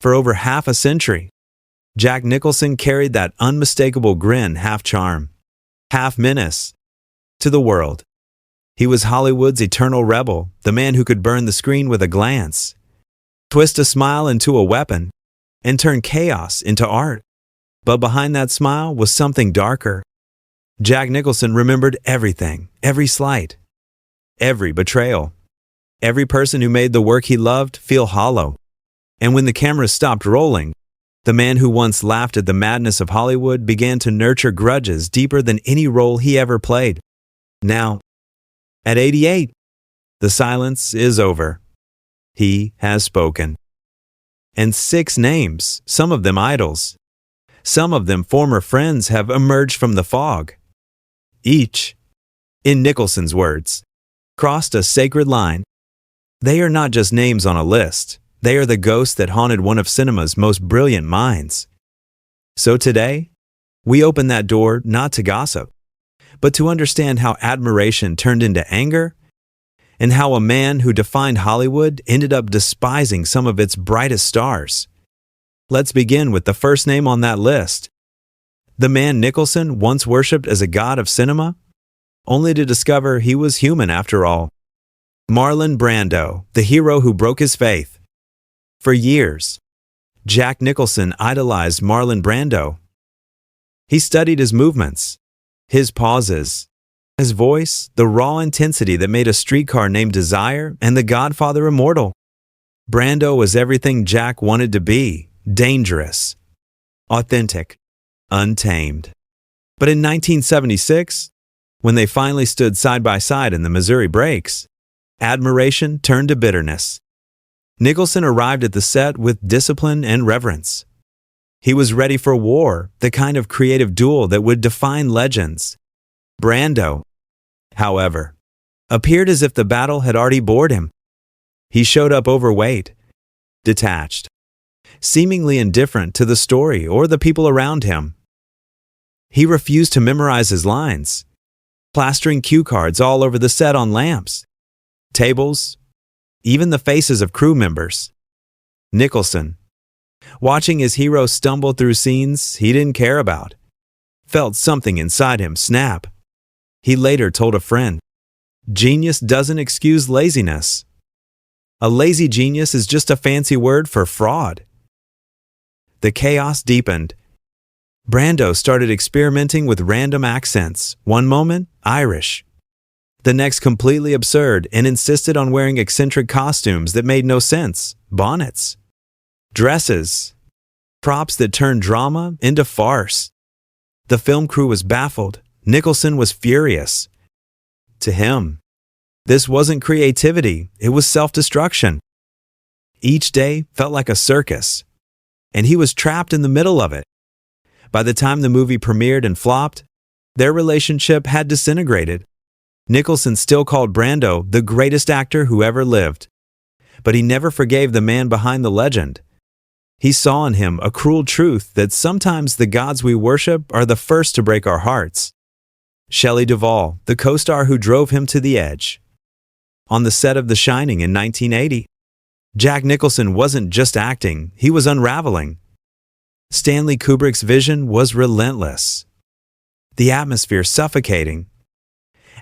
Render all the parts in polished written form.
For over half a century, Jack Nicholson carried that unmistakable grin, half charm, half menace, to the world. He was Hollywood's eternal rebel, the man who could burn the screen with a glance, twist a smile into a weapon, and turn chaos into art. But behind that smile was something darker. Jack Nicholson remembered everything, every slight, every betrayal, every person who made the work he loved feel hollow. And when the cameras stopped rolling, the man who once laughed at the madness of Hollywood began to nurture grudges deeper than any role he ever played. Now, at 88, the silence is over. He has spoken. And 6 names, some of them idols, some of them former friends, have emerged from the fog. Each, in Nicholson's words, crossed a sacred line. They are not just names on a list. They are the ghosts that haunted one of cinema's most brilliant minds. So today, we open that door not to gossip, but to understand how admiration turned into anger, and how a man who defined Hollywood ended up despising some of its brightest stars. Let's begin with the first name on that list. The man Nicholson once worshipped as a god of cinema, only to discover he was human after all. Marlon Brando, the hero who broke his faith. For years, Jack Nicholson idolized Marlon Brando. He studied his movements, his pauses, his voice, the raw intensity that made A Streetcar Named Desire and The Godfather immortal. Brando was everything Jack wanted to be: dangerous, authentic, untamed. But in 1976, when they finally stood side by side in the Missouri breaks, admiration turned to bitterness. Nicholson arrived at the set with discipline and reverence. He was ready for war, the kind of creative duel that would define legends. Brando, however, appeared as if the battle had already bored him. He showed up overweight, detached, seemingly indifferent to the story or the people around him. He refused to memorize his lines, plastering cue cards all over the set on lamps, tables, even the faces of crew members. Nicholson, watching his hero stumble through scenes he didn't care about, felt something inside him snap. He later told a friend, "Genius doesn't excuse laziness. A lazy genius is just a fancy word for fraud." The chaos deepened. Brando started experimenting with random accents, one moment Irish, the next completely absurd, and insisted on wearing eccentric costumes that made no sense: bonnets, dresses, props that turned drama into farce. The film crew was baffled. Nicholson was furious. To him, this wasn't creativity, it was self-destruction. Each day felt like a circus, and he was trapped in the middle of it. By the time the movie premiered and flopped, their relationship had disintegrated. Nicholson still called Brando the greatest actor who ever lived, but he never forgave the man behind the legend. He saw in him a cruel truth that sometimes the gods we worship are the first to break our hearts. Shelley Duvall, the co-star who drove him to the edge. On the set of The Shining in 1980, Jack Nicholson wasn't just acting, he was unraveling. Stanley Kubrick's vision was relentless, the atmosphere suffocating.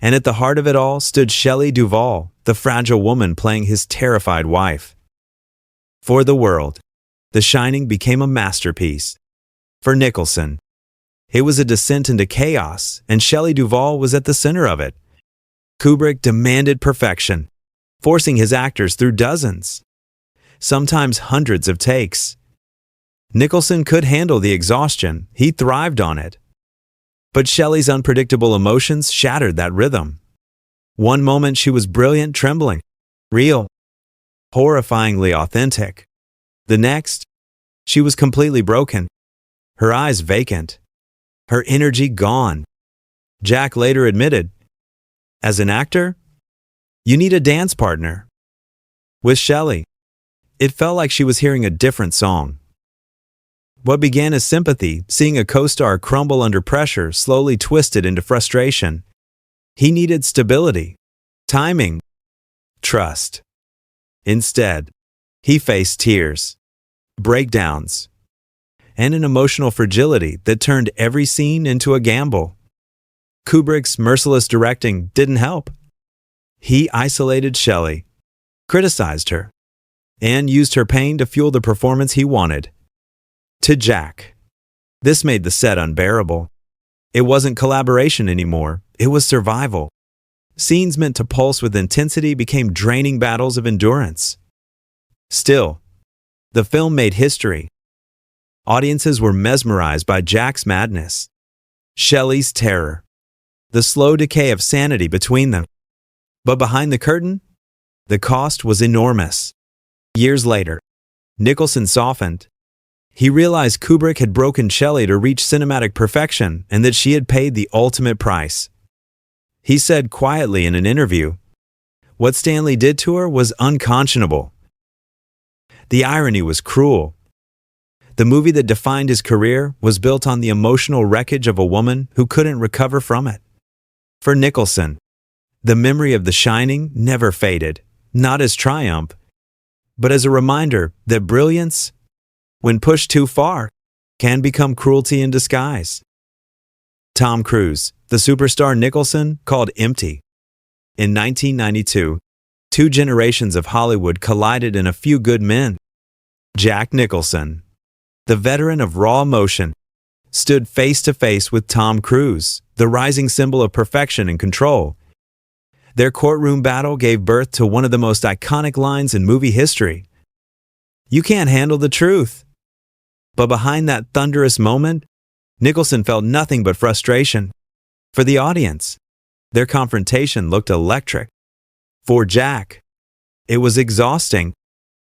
And at the heart of it all stood Shelley Duvall, the fragile woman playing his terrified wife. For the world, The Shining became a masterpiece. For Nicholson, it was a descent into chaos, and Shelley Duvall was at the center of it. Kubrick demanded perfection, forcing his actors through dozens, sometimes hundreds of takes. Nicholson could handle the exhaustion, he thrived on it. But Shelley's unpredictable emotions shattered that rhythm. One moment she was brilliant, trembling, real, horrifyingly authentic. The next, she was completely broken, her eyes vacant, her energy gone. Jack later admitted, "As an actor, you need a dance partner." With Shelley, it felt like she was hearing a different song. What began as sympathy, seeing a co-star crumble under pressure, slowly twisted into frustration. He needed stability, timing, trust. Instead, he faced tears, breakdowns, and an emotional fragility that turned every scene into a gamble. Kubrick's merciless directing didn't help. He isolated Shelley, criticized her, and used her pain to fuel the performance he wanted. To Jack, this made the set unbearable. It wasn't collaboration anymore, it was survival. Scenes meant to pulse with intensity became draining battles of endurance. Still, the film made history. Audiences were mesmerized by Jack's madness, Shelley's terror, the slow decay of sanity between them. But behind the curtain, the cost was enormous. Years later, Nicholson softened. He realized Kubrick had broken Shelley to reach cinematic perfection and that she had paid the ultimate price. He said quietly in an interview, "What Stanley did to her was unconscionable." The irony was cruel. The movie that defined his career was built on the emotional wreckage of a woman who couldn't recover from it. For Nicholson, the memory of The Shining never faded, not as triumph, but as a reminder that brilliance, when pushed too far, can become cruelty in disguise. Tom Cruise, the superstar Nicholson, called empty. In 1992, two generations of Hollywood collided in A Few Good Men. Jack Nicholson, the veteran of raw emotion, stood face to face with Tom Cruise, the rising symbol of perfection and control. Their courtroom battle gave birth to one of the most iconic lines in movie history. "You can't handle the truth." But behind that thunderous moment, Nicholson felt nothing but frustration. For the audience, their confrontation looked electric. For Jack, it was exhausting.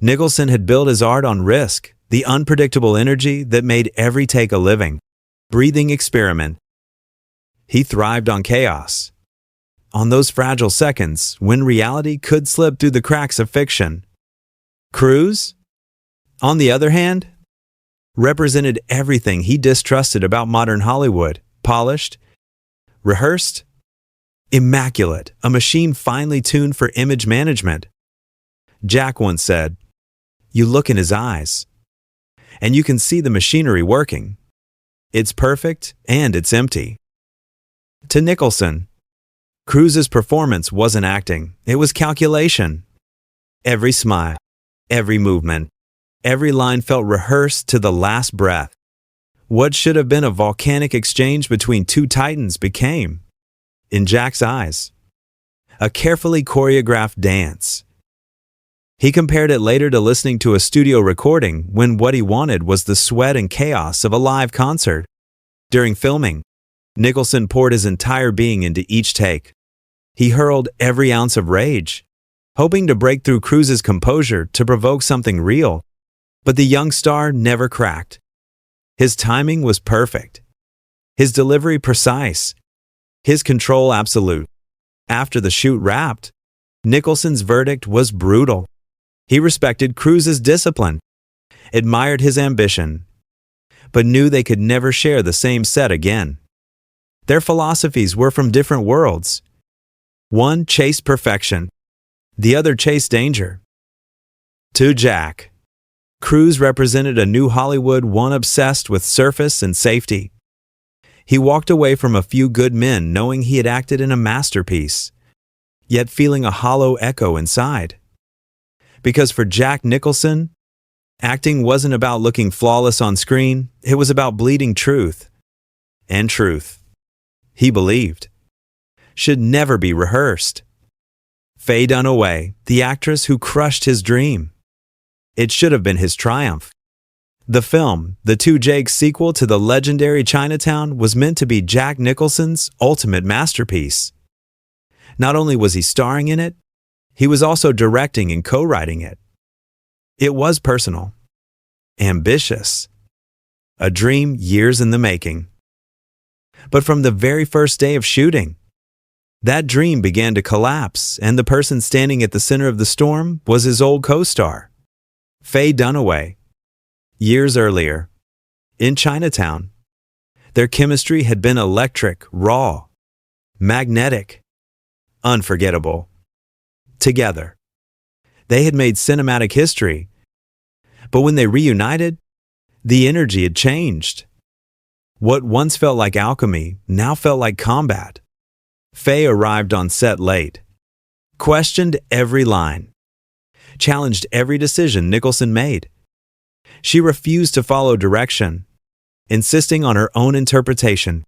Nicholson had built his art on risk, the unpredictable energy that made every take a living, breathing experiment. He thrived on chaos, on those fragile seconds when reality could slip through the cracks of fiction. Cruise, on the other hand, represented everything he distrusted about modern Hollywood: polished, rehearsed, immaculate, a machine finely tuned for image management. Jack once said, "You look in his eyes, and you can see the machinery working. It's perfect and it's empty." To Nicholson, Cruise's performance wasn't acting, it was calculation. Every smile, every movement, every line felt rehearsed to the last breath. What should have been a volcanic exchange between two titans became, in Jack's eyes, a carefully choreographed dance. He compared it later to listening to a studio recording when what he wanted was the sweat and chaos of a live concert. During filming, Nicholson poured his entire being into each take. He hurled every ounce of rage, hoping to break through Cruise's composure to provoke something real. But the young star never cracked. His timing was perfect, his delivery precise, his control absolute. After the shoot wrapped, Nicholson's verdict was brutal. He respected Cruise's discipline, admired his ambition, but knew they could never share the same set again. Their philosophies were from different worlds. One chased perfection, the other chased danger. To Jack, Cruise represented a new Hollywood, one obsessed with surface and safety. He walked away from A Few Good Men knowing he had acted in a masterpiece, yet feeling a hollow echo inside. Because for Jack Nicholson, acting wasn't about looking flawless on screen, it was about bleeding truth. And truth, he believed, should never be rehearsed. Faye Dunaway, the actress who crushed his dream. It should have been his triumph. The film, the Two Jakes sequel to the legendary Chinatown, was meant to be Jack Nicholson's ultimate masterpiece. Not only was he starring in it, he was also directing and co-writing it. It was personal, ambitious, a dream years in the making. But from the very first day of shooting, that dream began to collapse, and the person standing at the center of the storm was his old co-star, Faye Dunaway. Years earlier, in Chinatown, their chemistry had been electric, raw, magnetic, unforgettable. Together, they had made cinematic history. But when they reunited, the energy had changed. What once felt like alchemy now felt like combat. Faye arrived on set late, questioned every line, challenged every decision Nicholson made. She refused to follow direction, insisting on her own interpretation,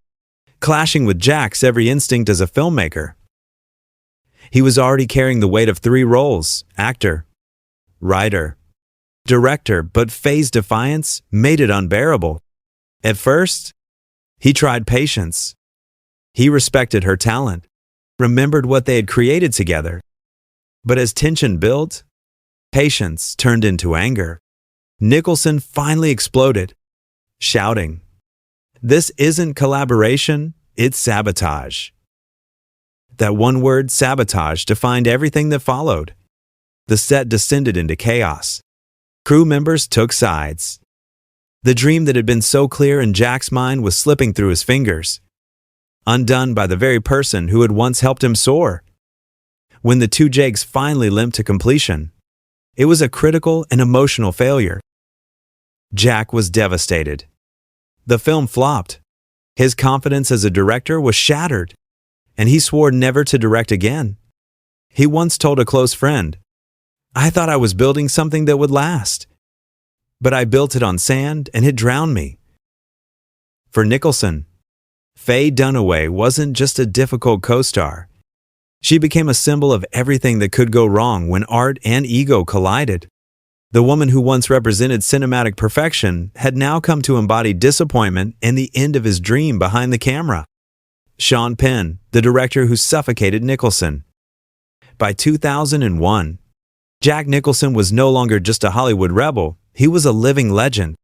clashing with Jack's every instinct as a filmmaker. He was already carrying the weight of 3 roles: actor, writer, director, but Faye's defiance made it unbearable. At first, he tried patience. He respected her talent, remembered what they had created together. But as tension built, patience turned into anger. Nicholson finally exploded, shouting, "This isn't collaboration, it's sabotage." That one word, sabotage, defined everything that followed. The set descended into chaos. Crew members took sides. The dream that had been so clear in Jack's mind was slipping through his fingers, undone by the very person who had once helped him soar. When the 2 Jakes finally limped to completion, it was a critical and emotional failure. Jack was devastated. The film flopped. His confidence as a director was shattered, and he swore never to direct again. He once told a close friend, "I thought I was building something that would last, but I built it on sand and it drowned me." For Nicholson, Faye Dunaway wasn't just a difficult co-star. She became a symbol of everything that could go wrong when art and ego collided. The woman who once represented cinematic perfection had now come to embody disappointment and the end of his dream behind the camera. Sean Penn, the director who suffocated Nicholson. By 2001, Jack Nicholson was no longer just a Hollywood rebel, he was a living legend.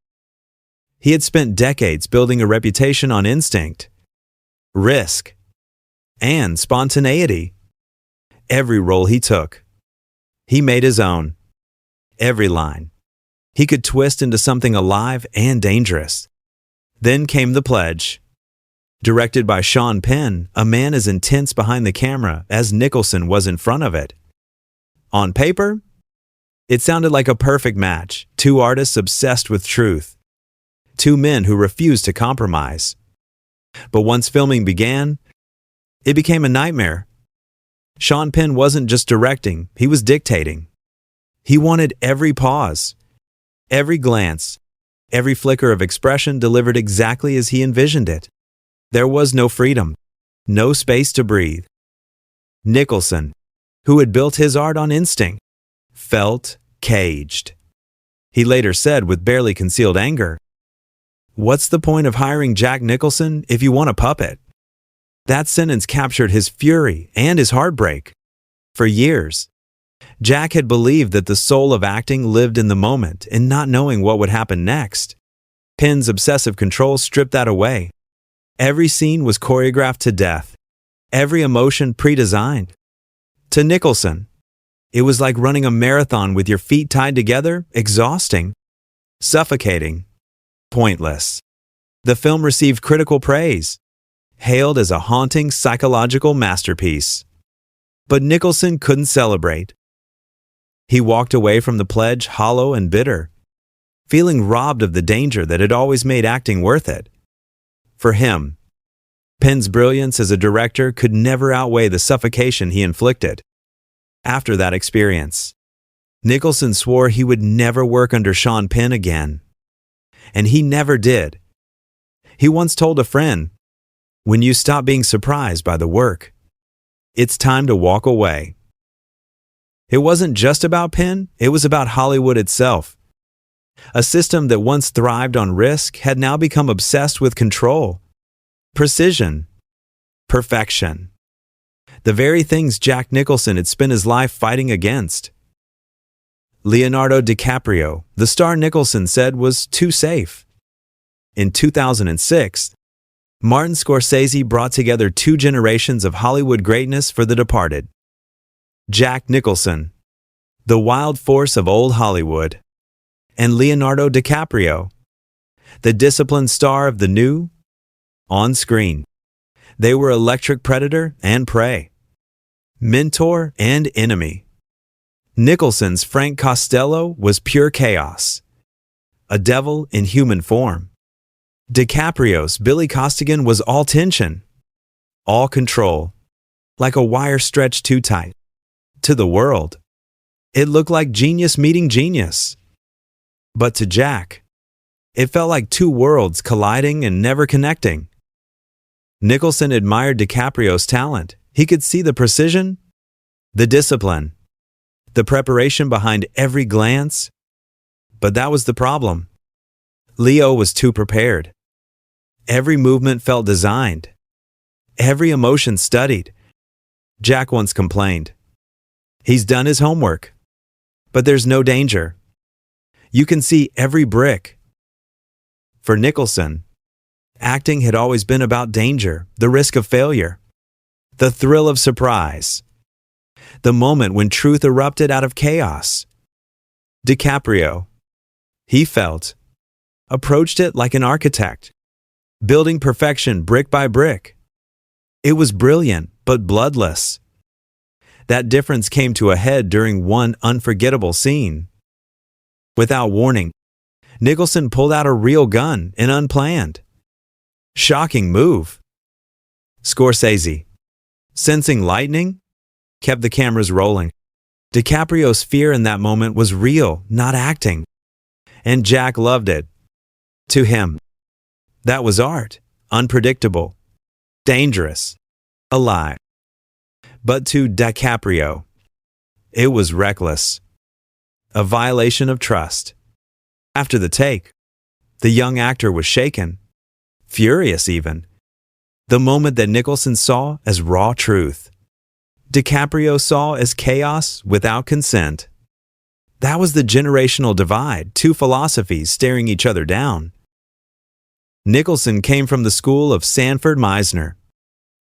He had spent decades building a reputation on instinct, risk, and spontaneity. Every role he took, he made his own. Every line, he could twist into something alive and dangerous. Then came The Pledge. Directed by Sean Penn, a man as intense behind the camera as Nicholson was in front of it. On paper, it sounded like a perfect match, 2 artists obsessed with truth, 2 men who refused to compromise. But once filming began, it became a nightmare. Sean Penn wasn't just directing, he was dictating. He wanted every pause, every glance, every flicker of expression delivered exactly as he envisioned it. There was no freedom, no space to breathe. Nicholson, who had built his art on instinct, felt caged. He later said with barely concealed anger, "What's the point of hiring Jack Nicholson if you want a puppet?" That sentence captured his fury and his heartbreak. For years, Jack had believed that the soul of acting lived in the moment and not knowing what would happen next. Penn's obsessive control stripped that away. Every scene was choreographed to death, every emotion pre-designed. To Nicholson, it was like running a marathon with your feet tied together, exhausting, suffocating, pointless. The film received critical praise, hailed as a haunting psychological masterpiece. But Nicholson couldn't celebrate. He walked away from The Pledge hollow and bitter, feeling robbed of the danger that had always made acting worth it. For him, Penn's brilliance as a director could never outweigh the suffocation he inflicted. After that experience, Nicholson swore he would never work under Sean Penn again. And he never did. He once told a friend, "When you stop being surprised by the work, it's time to walk away." It wasn't just about Penn, it was about Hollywood itself. A system that once thrived on risk had now become obsessed with control, precision, perfection. The very things Jack Nicholson had spent his life fighting against. Leonardo DiCaprio, the star Nicholson said was too safe. In 2006, Martin Scorsese brought together 2 generations of Hollywood greatness for The Departed. Jack Nicholson, the wild force of old Hollywood, and Leonardo DiCaprio, the disciplined star of the new, on screen. They were electric predator and prey, mentor and enemy. Nicholson's Frank Costello was pure chaos, a devil in human form. DiCaprio's Billy Costigan was all tension, all control, like a wire stretched too tight. To the world, it looked like genius meeting genius. But to Jack, it felt like two worlds colliding and never connecting. Nicholson admired DiCaprio's talent. He could see the precision, the discipline, the preparation behind every glance. But that was the problem. Leo was too prepared. Every movement felt designed. Every emotion studied. Jack once complained, "He's done his homework, but there's no danger. You can see every brick." For Nicholson, acting had always been about danger, the risk of failure, the thrill of surprise, the moment when truth erupted out of chaos. DiCaprio, he felt, approached it like an architect, building perfection brick by brick. It was brilliant, but bloodless. That difference came to a head during one unforgettable scene. Without warning, Nicholson pulled out a real gun and unplanned. Shocking move. Scorsese, sensing lightning, kept the cameras rolling. DiCaprio's fear in that moment was real, not acting. And Jack loved it. To him, that was art, unpredictable, dangerous, alive. But to DiCaprio, it was reckless, a violation of trust. After the take, the young actor was shaken, furious even. The moment that Nicholson saw as raw truth, DiCaprio saw as chaos without consent. That was the generational divide, two philosophies staring each other down. Nicholson came from the school of Sanford Meisner,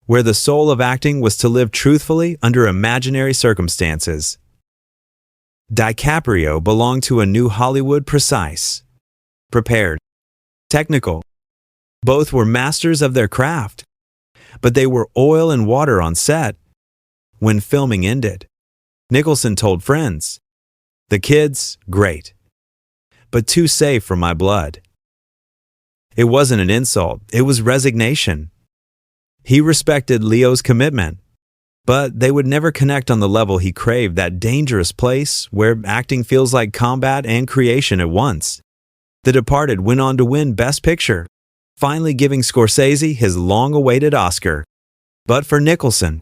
where the soul of acting was to live truthfully under imaginary circumstances. DiCaprio belonged to a new Hollywood, precise, prepared, technical. Both were masters of their craft, but they were oil and water on set. When filming ended, Nicholson told friends, "The kids, great, but too safe for my blood." It wasn't an insult, it was resignation. He respected Leo's commitment, but they would never connect on the level he craved, that dangerous place where acting feels like combat and creation at once. The Departed went on to win Best Picture, finally giving Scorsese his long-awaited Oscar. But for Nicholson,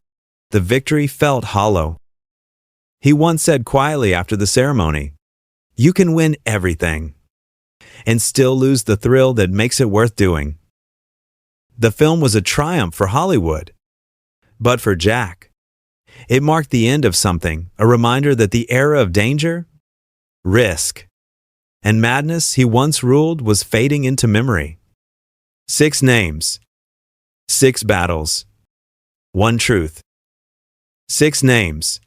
the victory felt hollow. He once said quietly after the ceremony, "You can win everything and still lose the thrill that makes it worth doing." The film was a triumph for Hollywood. But for Jack, it marked the end of something, a reminder that the era of danger, risk, and madness he once ruled was fading into memory. 6 names, 6 battles, 1 truth. 6 names,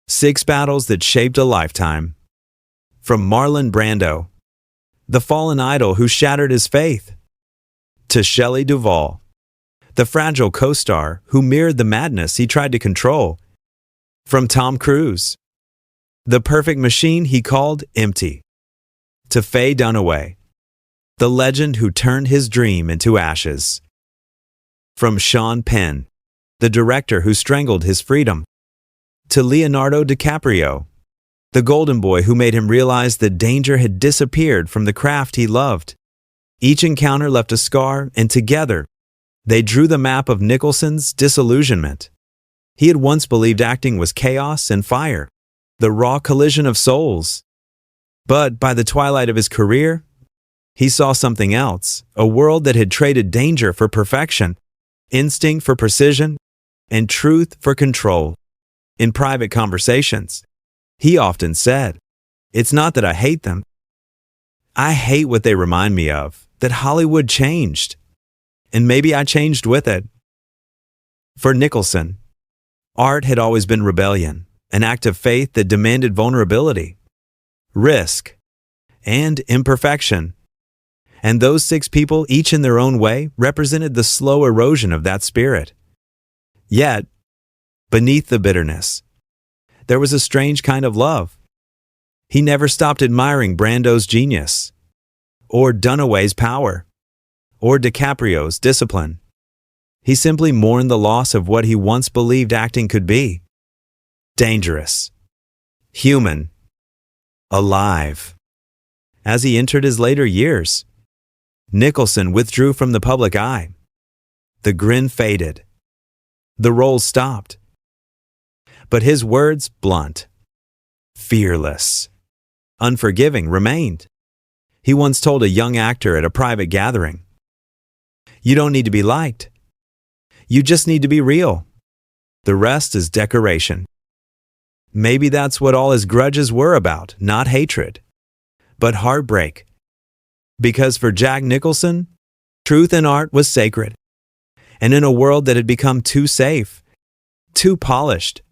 6 battles that shaped a lifetime. From Marlon Brando, the fallen idol who shattered his faith, to Shelley Duvall, the fragile co-star who mirrored the madness he tried to control. From Tom Cruise, the perfect machine he called empty, to Faye Dunaway, the legend who turned his dream into ashes. From Sean Penn, the director who strangled his freedom, to Leonardo DiCaprio, the golden boy who made him realize that danger had disappeared from the craft he loved. Each encounter left a scar, and together, they drew the map of Nicholson's disillusionment. He had once believed acting was chaos and fire, the raw collision of souls. But by the twilight of his career, he saw something else, a world that had traded danger for perfection, instinct for precision, and truth for control. In private conversations, he often said, "It's not that I hate them. I hate what they remind me of, that Hollywood changed. And maybe I changed with it." For Nicholson, art had always been rebellion, an act of faith that demanded vulnerability, risk, and imperfection. And those 6 people, each in their own way, represented the slow erosion of that spirit. Yet, beneath the bitterness, there was a strange kind of love. He never stopped admiring Brando's genius, or Dunaway's power, or DiCaprio's discipline. He simply mourned the loss of what he once believed acting could be. Dangerous. Human. Alive. As he entered his later years, Nicholson withdrew from the public eye. The grin faded. The role stopped. But his words, blunt, fearless, unforgiving, remained. He once told a young actor at a private gathering, "You don't need to be liked. You just need to be real. The rest is decoration." Maybe that's what all his grudges were about, not hatred, but heartbreak. Because for Jack Nicholson, truth in art was sacred. And in a world that had become too safe, too polished,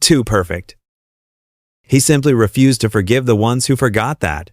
too perfect, he simply refused to forgive the ones who forgot that.